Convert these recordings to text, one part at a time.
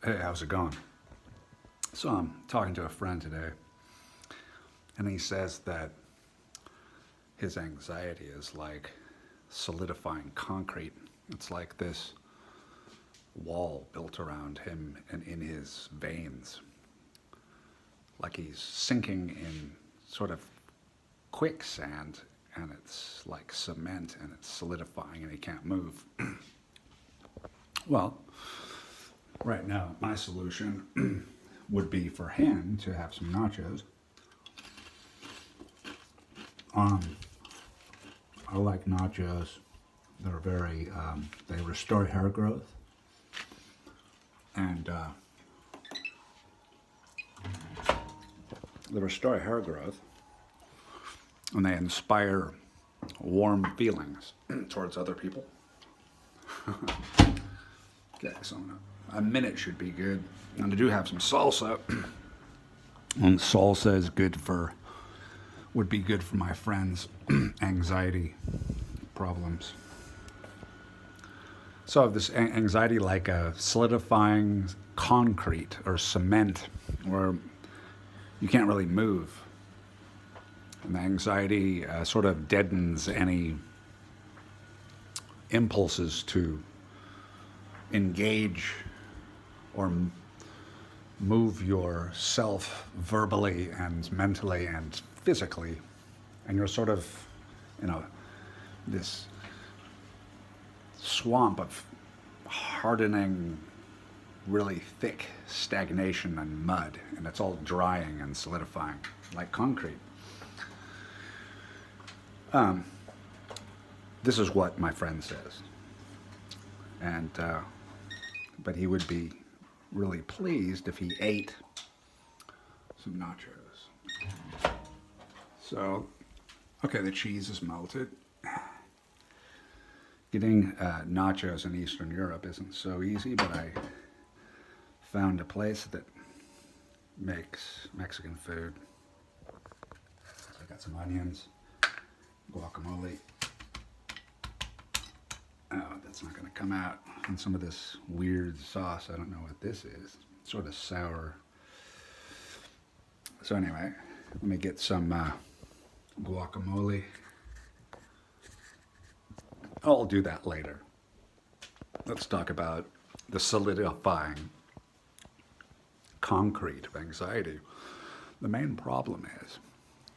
Hey, how's it going? So I'm talking to a friend today, and he says that his anxiety is like solidifying concrete. It's like this wall built around him and in his veins, like he's sinking in sort of quicksand, and it's like cement, and it's solidifying, and he can't move. Well, right now, my solution would be for him to have some nachos. Um, I like nachos. They're they restore hair growth. And they restore hair growth, and they inspire warm feelings towards other people. Okay, so a minute should be good. And I do have some salsa. And salsa is would be good for my friend's anxiety problems. So I have this anxiety like a solidifying concrete or cement where you can't really move. And the anxiety sort of deadens any impulses to engage or move yourself verbally and mentally and physically. And you're sort of, this swamp of hardening, really thick stagnation and mud, and it's all drying and solidifying like concrete. This is what my friend says, and but he would be really pleased if he ate some nachos. So, okay, the cheese is melted. Getting nachos in Eastern Europe isn't so easy, but I found a place that makes Mexican food. So I got some onions, guacamole. Oh, that's not going to come out. And some of this weird sauce. I don't know what this is. Sort of sour. So anyway, let me get some guacamole. I'll do that later. Let's talk about the solidifying concrete of anxiety. The main problem is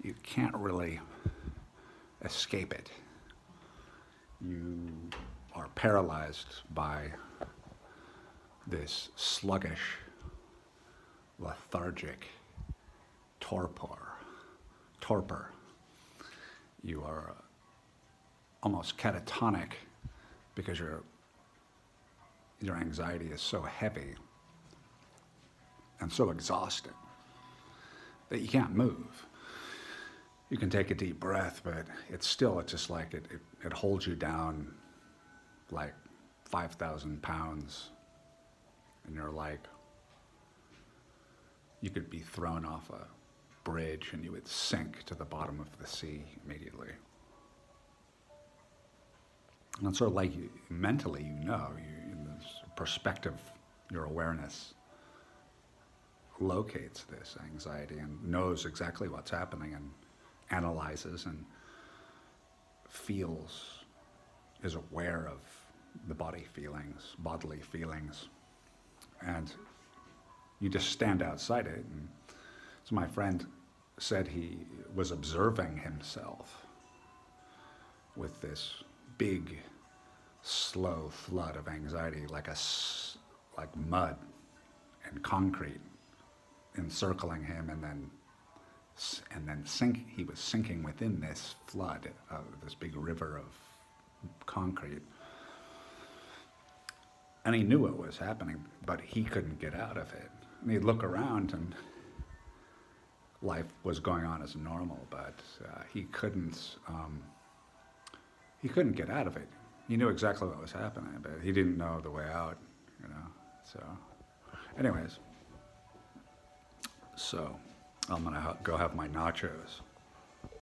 you can't really escape it. You are paralyzed by this sluggish, lethargic torpor. You are almost catatonic because your anxiety is so heavy and so exhausting that you can't move. You can take a deep breath, but it's just like it holds you down like 5,000 pounds, and you're like, you could be thrown off a bridge and you would sink to the bottom of the sea immediately. And it's sort of like mentally, in this perspective, your awareness locates this anxiety and knows exactly what's happening and analyzes and is aware of the bodily feelings, and you just stand outside it. And so my friend said he was observing himself with this big, slow flood of anxiety, like mud and concrete encircling him, and then he was sinking within this flood of this big river of concrete. And he knew what was happening, but he couldn't get out of it. And he'd look around, and life was going on as normal, but he couldn't get out of it. He knew exactly what was happening, but he didn't know the way out, So, anyways, so I'm gonna go have my nachos.